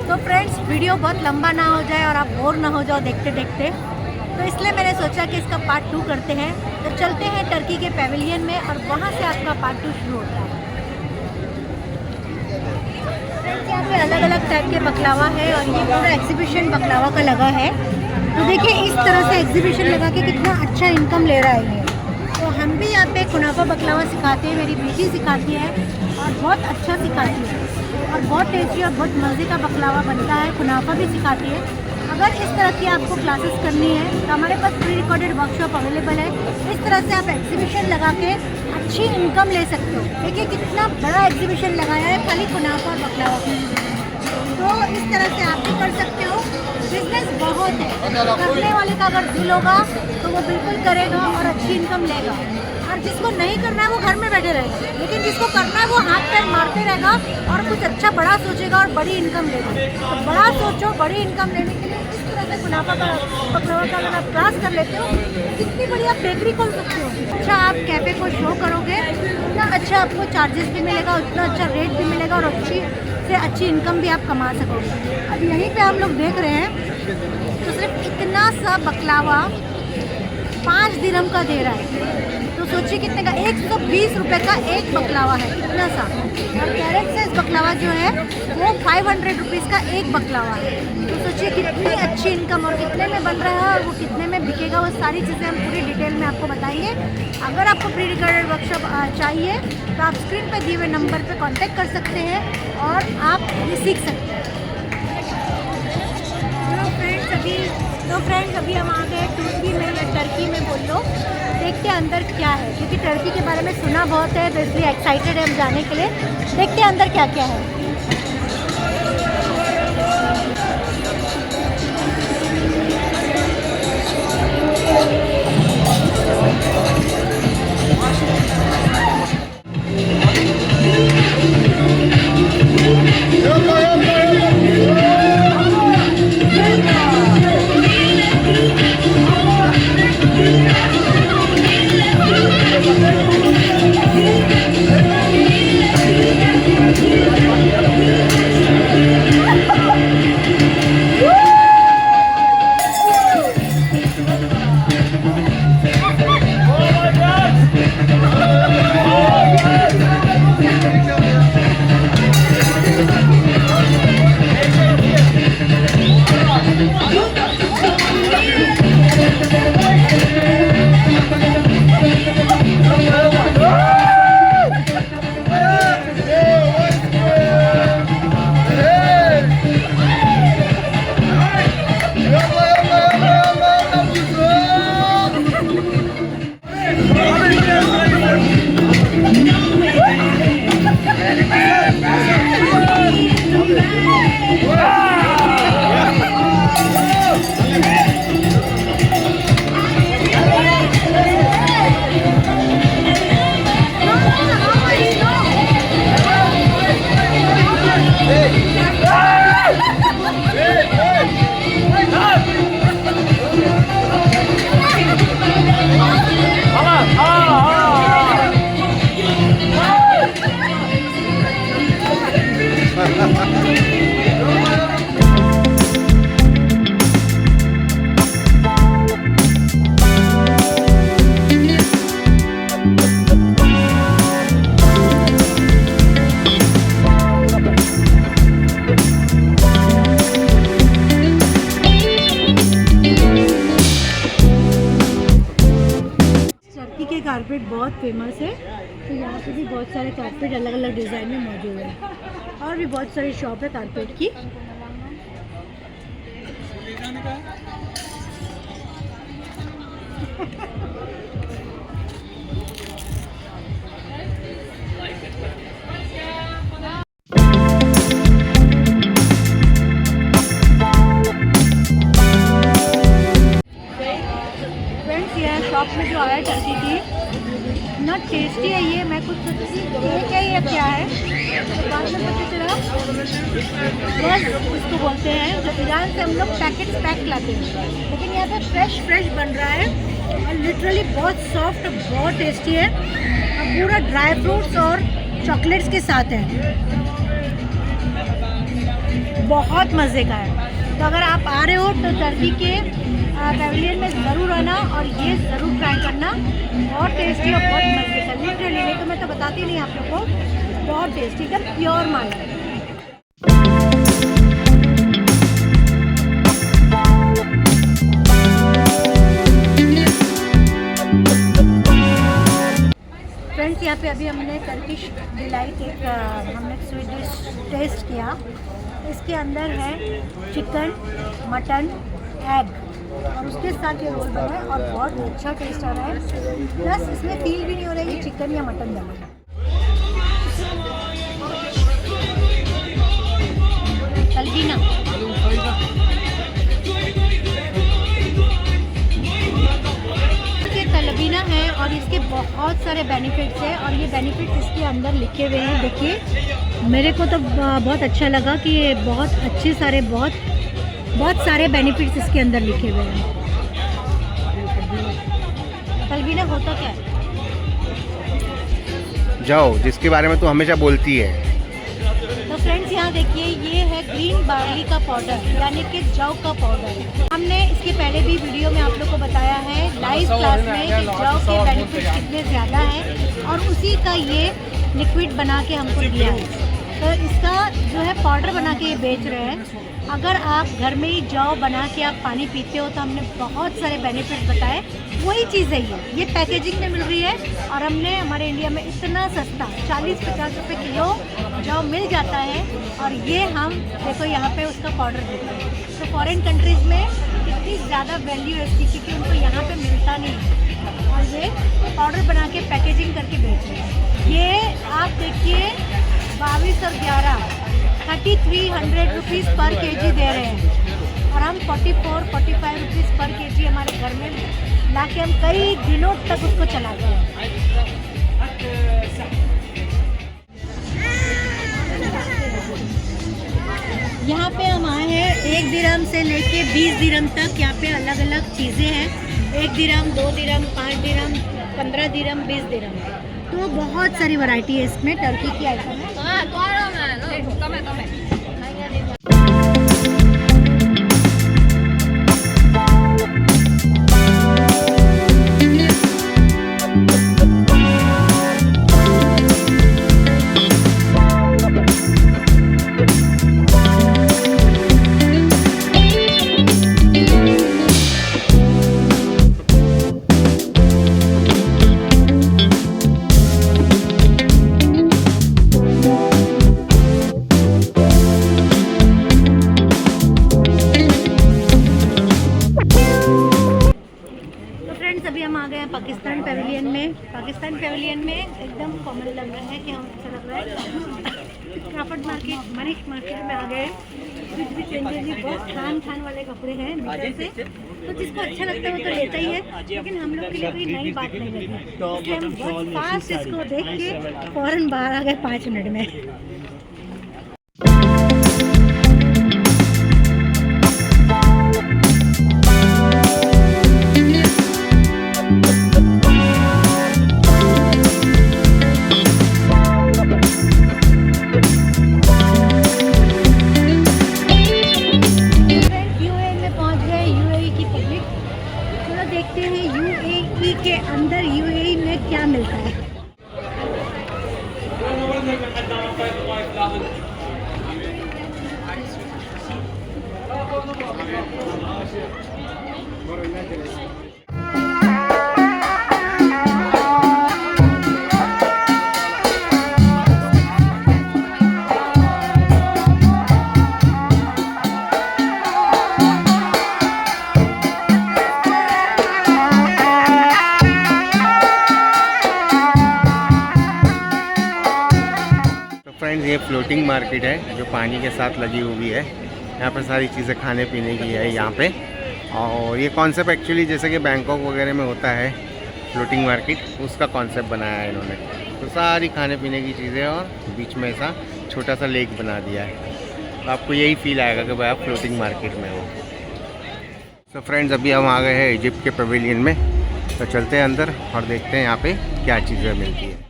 तो friends video बहुत लंबा ना हो जाए और आप बोर ना हो जाओ देखते देखते, तो इसलिए मैंने सोचा कि इसका पार्ट 2 करते हैं। तो चलते हैं टर्की के पेविलियन में और वहाँ से आपका पार्ट 2 शुरू होता है। फ्रेंड्स यहाँ पे अलग अलग टाइप के बकलावा है और ये पूरा एग्जीबिशन बकलावा का लगा है। तो देखिए इस तरह से एग्जीबिशन लगा के कितना अच्छा इनकम ले रहा है ये। तो हम भी यहाँ पे कुनाफा बकलावा सिखाते हैं, मेरी बेटी सिखाती है और बहुत अच्छा सिखाती है और बहुत टेस्टी और बहुत मज़े का बकलावा बनता है। कुनाफा भी सिखाती है। अगर इस तरह की आपको क्लासेस करनी है तो हमारे पास प्री रिकॉर्डेड वर्कशॉप अवेलेबल है। इस तरह से आप एग्जीबिशन लगा के अच्छी इनकम ले सकते हो। देखिए कितना बड़ा एग्जीबिशन लगाया है खाली कुनाफा और बकलावा का। तो इस तरह से आप भी कर सकते हो। बिजनेस बहुत है, करने वाले का अगर दिल होगा तो वो बिल्कुल करेगा और अच्छी इनकम लेगा। और जिसको नहीं करना है वो घर में बैठे रहेगा, लेकिन जिसको करना है वो हाथ पैर मारते रहेगा और कुछ अच्छा बड़ा सोचेगा और बड़ी इनकम लेगा। तो बड़ा सोचो, बड़ी इनकम लेने के लिए इस तरह से कुनाफा का बकलावा का अगर आप क्लास कर लेते हो कितनी बड़ी आप बेकरी खोल सकते हो। अच्छा आप कैफ़े को शो करोगे उतना अच्छा आपको चार्जेस भी मिलेगा, उतना अच्छा रेट भी मिलेगा और अच्छी से अच्छी इनकम भी आप कमा सकोगे। अब यहीं पे हम लोग देख रहे हैं तो सिर्फ इतना सा बकलावा 5 दिरहम का दे रहा है। तो सोचिए कितने का, 120 रुपये का एक बकलावा है, इतना सा। और कैरेट साइज बकलावा जो है वो 500 रुपीज़ का एक बकलावा है। तो सोचिए कितनी अच्छी इनकम और कितने में बन रहा है और वो कितने में बिकेगा, वो सारी चीज़ें हम पूरी डिटेल में आपको बताएंगे। अगर आपको प्री रिकॉर्डेड वर्कशॉप चाहिए तो आप स्क्रीन पर दिए हुए नंबर पर कॉन्टेक्ट कर सकते हैं और आप ये सीख सकते हैं। तो फ्रेंड्स अभी हम आ गए तुर्की में या टर्की में बोल लो। देखते हैं अंदर क्या है, क्योंकि टर्की के बारे में सुना बहुत है तो इसलिए एक्साइटेड है हम जाने के लिए। देखते हैं अंदर क्या क्या है। कारपेट बहुत फेमस है, तो यहाँ पे भी बहुत सारे कारपेट अलग अलग डिज़ाइन में मौजूद है और भी बहुत सारी शॉप है कारपेट की। फ्रेंड्स यह शॉप में जो आया टर्की की इतना टेस्टी है ये, मैं कुछ सोची ये क्या है, ये क्या है, तो बाद में पता चला बस इसको बोलते हैं। जो ईरान से हम लोग पैक लाते हैं, लेकिन यहाँ पे फ्रेश बन रहा है और लिटरली बहुत सॉफ्ट, बहुत टेस्टी है और पूरा ड्राई फ्रूट्स और चॉकलेट्स के साथ है। बहुत मज़े का है। तो अगर आप आ रहे हो तो टर्की के पैविलियन में ज़रूर आना और ये ज़रूर ट्राई करना। बहुत टेस्टी और बहुत मज़े का, लिटरली, नहीं तो मैं तो बताती नहीं आप लोग को। बहुत टेस्टी, एकदम प्योर माल है। फ्रेंड्स, यहाँ पे अभी हमने टर्किश डिलाइट एक हमने स्वीट डिश टेस्ट किया। इसके अंदर है चिकन, मटन, एग और उसके साथ ये रोल बना है और बहुत अच्छा टेस्ट आ रहा है। प्लस इसमें फील भी नहीं हो रहा है कि चिकन या मटन बना है। तलबीना तलबीना है और इसके बहुत सारे बेनिफिट्स हैं और ये बेनिफिट्स इसके अंदर लिखे हुए हैं। देखिए, मेरे को तो बहुत अच्छा लगा कि ये बहुत अच्छे सारे बहुत सारे बेनिफिट्स इसके अंदर लिखे हुए हैं। तलबीना होता क्या है? जाओ, जिसके बारे में तू हमेशा बोलती है। तो फ्रेंड्स, यहाँ देखिए, ये है ग्रीन बार्ली का पाउडर, यानी कि जौ का पाउडर। हमने इसके पहले भी वीडियो में आप लोग को बताया है लाइव क्लास में कि जौ के बेनिफिट कितने ज़्यादा हैं और उसी का ये लिक्विड बना के हमको दिया है। तो इसका जो है पाउडर बना के ये बेच रहे हैं। अगर आप घर में ही जौ बना के आप पानी पीते हो तो हमने बहुत सारे बेनिफिट बताए। वही चीज़ है ये पैकेजिंग में मिल रही है और हमने हमारे इंडिया में इतना सस्ता 40-50 रुपये किलो जौ मिल जाता है और ये हम देखो यहाँ पे उसका पाउडर देते हैं। तो फॉरेन कंट्रीज़ में इतनी ज़्यादा वैल्यू है इसकी क्योंकि उनको यहाँ पे मिलता नहीं है और ये पाउडर बना के पैकेजिंग करके बेच रहे हैं। ये आप देखिए 22 और 11 3300 रुपीज़ पर केजी दे रहे हैं और हम 44-45 रुपीज़ पर केजी हमारे घर में ला के हम कई दिनों तक उसको चलाते हैं। यहाँ पे हम आए हैं 1 दिरहम से लेके 20 दिरहम तक। यहाँ पे अलग अलग चीज़ें हैं, 1 दिरहम, 2 दिरहम, 5 दिरहम, 15 दिरहम, 20 दिरहम। तो बहुत सारी वैरायटी है इसमें टर्की की आइटम है। पाकिस्तान पैविलियन में एकदम कॉमन लग रहा है कि हम अच्छा लग रहा है। क्राफ्ट मार्केट, मनीष मार्केट में आ गए। कुछ भी चेंजेस, बहुत खान वाले कपड़े हैं मीटर से, तो जिसको अच्छा लगता है वो तो लेता ही है। लेकिन हम लोग के लिए कोई नई बात नहीं लगी, इसलिए हम बहुत फास्ट इसको देख के फ़ौरन बाहर आ गए 5 मिनट में। के अंदर यूएई में क्या मिलता है। फ्रेंड्स, ये फ्लोटिंग मार्केट है जो पानी के साथ लगी हुई है। यहाँ पर सारी चीज़ें खाने पीने की है यहाँ पे। और ये कॉन्सेप्ट एक्चुअली जैसे कि बैंकॉक वगैरह में होता है फ्लोटिंग मार्केट, उसका कॉन्सेप्ट बनाया है इन्होंने। तो सारी खाने पीने की चीज़ें और बीच में ऐसा छोटा सा लेक बना दिया है, तो आपको यही फील आएगा कि भाई आप फ्लोटिंग मार्केट में हो। तो फ्रेंड्स, अभी हम आ गए हैं इजिप्ट के पवेलियन में, तो चलते हैं अंदर और देखते हैं यहाँ पे क्या चीज़ें मिलती है।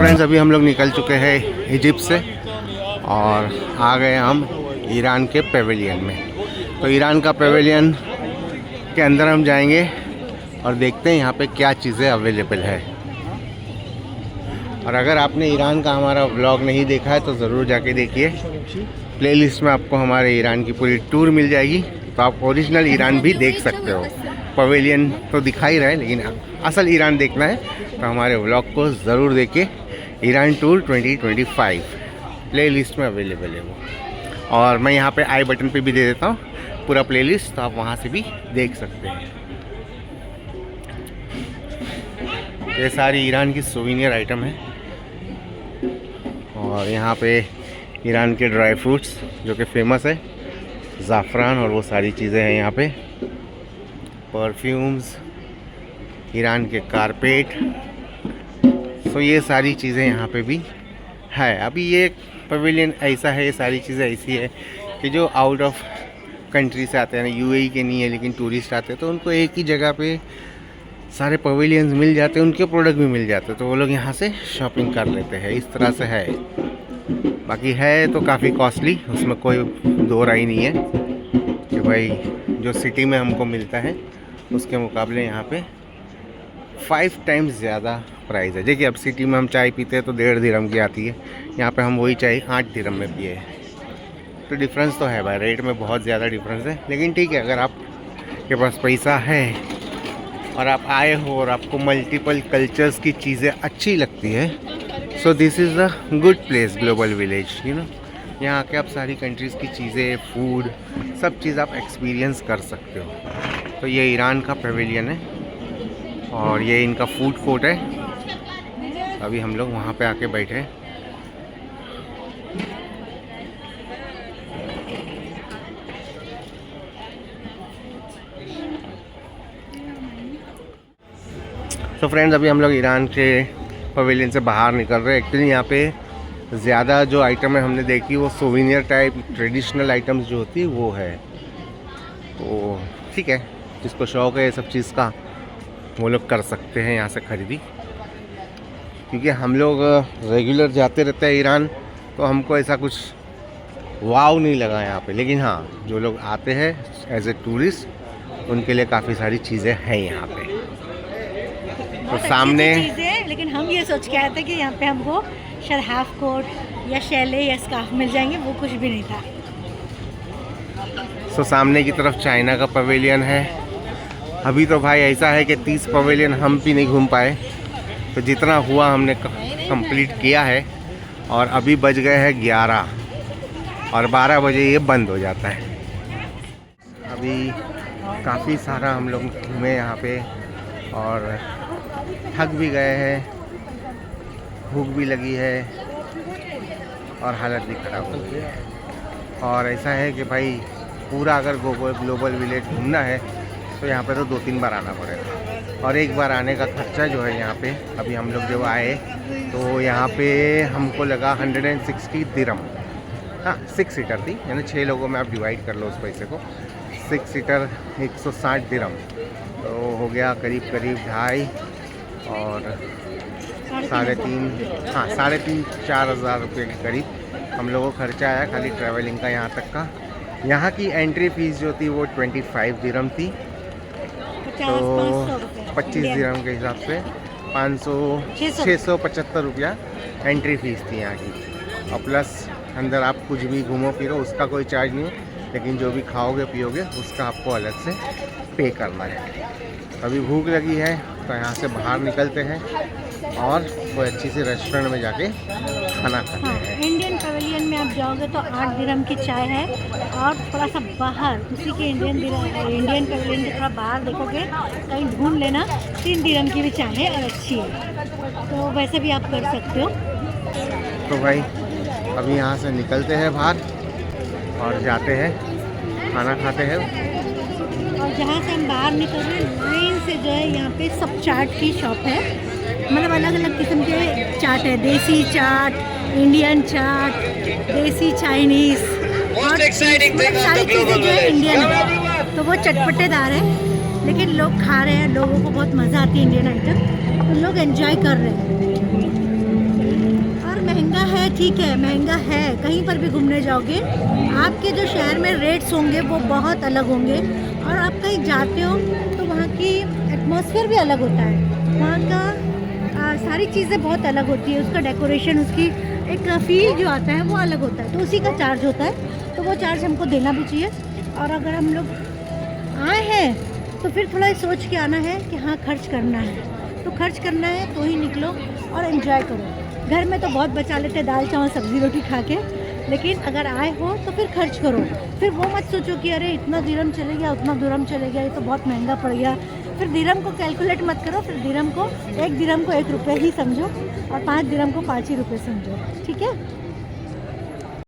फ्रेंड्स अभी हम लोग निकल चुके हैं इजिप्ट से और आ गए हम ईरान के पेवेलियन में। तो ईरान का पेवेलियन के अंदर हम जाएंगे और देखते हैं यहाँ पे क्या चीज़ें अवेलेबल है। और अगर आपने ईरान का हमारा व्लॉग नहीं देखा है तो ज़रूर जाके देखिए। प्लेलिस्ट में आपको हमारे ईरान की पूरी टूर मिल जाएगी, तो आप ओरिजिनल ईरान भी देख सकते हो। पवेलियन तो दिखा ही रहा है, लेकिन असल ईरान देखना है तो हमारे व्लॉग को ज़रूर देखिए। ईरान टूर 2025 प्लेलिस्ट में अवेलेबल है वो। और मैं यहाँ पे आई बटन पे भी दे देता हूँ पूरा प्लेलिस्ट, तो आप वहाँ से भी देख सकते हैं। ये सारी ईरान की सोविनियर आइटम है। और यहाँ पे ईरान के ड्राई फ्रूट्स जो कि फेमस है, ज़ाफ़रान और वो सारी चीज़ें हैं यहाँ पे। परफ्यूम्स, ईरान के कारपेट, तो ये सारी चीज़ें यहाँ पे भी है। अभी ये पवेलियन ऐसा है, ये सारी चीज़ें ऐसी है कि जो आउट ऑफ कंट्री से आते हैं ना, यूएई के नहीं है लेकिन टूरिस्ट आते हैं, तो उनको एक ही जगह पे सारे पवेलियंस मिल जाते हैं, उनके प्रोडक्ट भी मिल जाते हैं, तो वो लोग यहाँ से शॉपिंग कर लेते हैं। इस तरह से है। बाकी है तो काफ़ी कॉस्टली, उसमें कोई दो राय नहीं है कि भाई जो सिटी में हमको मिलता है उसके मुकाबले यहाँ पे 5 टाइम्स ज़्यादा प्राइस है। देखिए अब सिटी में हम चाय पीते हैं तो 1.5 दिरहम की आती है, यहाँ पे हम वही चाय 8 दिरहम में पिए। तो डिफरेंस तो है भाई, रेट में बहुत ज़्यादा डिफरेंस है। लेकिन ठीक है, अगर आपके पास पैसा है और आप आए हो और आपको मल्टीपल कल्चर्स की चीज़ें अच्छी लगती है, so this is a good place, global village, you know. यहाँ आके आप सारी कंट्रीज़ की चीज़ें, फूड, सब चीज़ आप एक्सपीरियंस कर सकते हो। तो ये ईरान का पेवेलियन है और ये इनका फूड कोर्ट है। अभी हम लोग वहाँ पे आके बैठे हैं। तो फ्रेंड्स अभी हम लोग ईरान के पवेलियन से बाहर निकल रहे हैं। एक्चुअली यहाँ पे ज़्यादा जो आइटम है हमने देखी वो सोविनियर टाइप ट्रेडिशनल आइटम्स जो होती है वो है। तो ठीक है, जिसको शौक़ है ये सब चीज़ का वो लोग कर सकते हैं यहाँ से ख़रीदी। क्योंकि हम लोग रेगुलर जाते रहते हैं ईरान, तो हमको ऐसा कुछ वाव नहीं लगा यहाँ पे। लेकिन हाँ, जो लोग आते हैं एज ए टूरिस्ट उनके लिए काफ़ी सारी चीज़ें हैं यहाँ पे। तो सामने चीज़ें, लेकिन हम ये सोच के आए थे कि यहाँ पे हमको शायद हाफ कोट या शैले या स्कार्फ मिल जाएंगे, वो कुछ भी नहीं था। तो सामने की तरफ चाइना का पवेलियन है। अभी तो भाई ऐसा है कि 30 पवेलियन हम भी नहीं घूम पाए, तो जितना हुआ हमने कंप्लीट किया है। और अभी बज गए हैं 11 और 12 बजे ये बंद हो जाता है। अभी काफ़ी सारा हम लोग घूमे यहाँ पे और थक भी गए हैं, भूख भी लगी है और हालत भी ख़राब हो गई है। और ऐसा है कि भाई पूरा अगर ग्लोबल विलेज घूमना है तो यहाँ पे तो 2-3 बार आना पड़ेगा। और एक बार आने का खर्चा जो है यहाँ पे, अभी हम लोग जब आए तो यहाँ पे हमको लगा 160 दिरहम। हाँ, 6 सीटर थी, यानी 6 लोगों में आप डिवाइड कर लो उस पैसे को। 6 सीटर 160 दिरहम, तो हो गया करीब 2.5 और 3.5, हाँ 3.5-4 हज़ार रुपये के करीब हम लोगों को खर्चा आया खाली ट्रैवलिंग का यहाँ तक का। यहाँ की एंट्री फ़ीस जो थी वो 25 दिरहम थी, तो 25 दिरहम के हिसाब से 675 रुपया एंट्री फ़ीस थी यहाँ की। और प्लस अंदर आप कुछ भी घूमो फिरो उसका कोई चार्ज नहीं है, लेकिन जो भी खाओगे पियोगे उसका आपको अलग से पे करना है। अभी भूख लगी है तो यहाँ से बाहर निकलते हैं और कोई अच्छी सी रेस्टोरेंट में जाके खाना खाते हैं। इंडियन पवेलियन में आप जाओगे तो 8 दिरहम की चाय है, और थोड़ा सा बाहर उसी के इंडियन पवेलियन के थोड़ा बाहर देखोगे कहीं ढूंढ लेना, 3 दिरहम की भी चाय है और अच्छी है, तो वैसे भी आप कर सकते हो। तो भाई अभी यहाँ से निकलते हैं बाहर और जाते हैं खाना खाते हैं। और जहाँ से हम बाहर निकल रहे हैं लाइन से जो है यहाँ पे सब चाट की शॉप है, मतलब अलग अलग किस्म के चाट है। देसी चाट, इंडियन चाट, देसी चाइनीज़, और मतलब सारी चीज़ें जो है इंडियन है। तो वो चटपटेदार है, लेकिन लोग खा रहे हैं, लोगों को बहुत मज़ा आती है इंडियन आइटम, तो लोग एंजॉय कर रहे हैं। ठीक है, महंगा है, कहीं पर भी घूमने जाओगे आपके जो शहर में रेट्स होंगे वो बहुत अलग होंगे, और आप कहीं जाते हो तो वहाँ की एटमॉस्फेयर भी अलग होता है, वहाँ का सारी चीज़ें बहुत अलग होती है, उसका डेकोरेशन, उसकी एक फील जो आता है वो अलग होता है, तो उसी का चार्ज होता है, तो वो चार्ज हमको देना भी चाहिए। और अगर हम लोग आए हैं तो फिर थोड़ा सोच के आना है कि हाँ खर्च करना है, तो खर्च करना है तो ही निकलो और एंजॉय करो। घर में तो बहुत बचा लेते हैं दाल चावल सब्ज़ी रोटी खा के, लेकिन अगर आए हो तो फिर खर्च करो। फिर वो मत सोचो कि अरे इतना दिरहम चले गया, उतना दिरहम चले गया, ये तो बहुत महंगा पड़ गया। फिर दिरहम को कैलकुलेट मत करो, फिर दिरहम को 1 दिरहम को 1 रुपये ही समझो और 5 दिरहम को 5 ही रुपये समझो, ठीक है।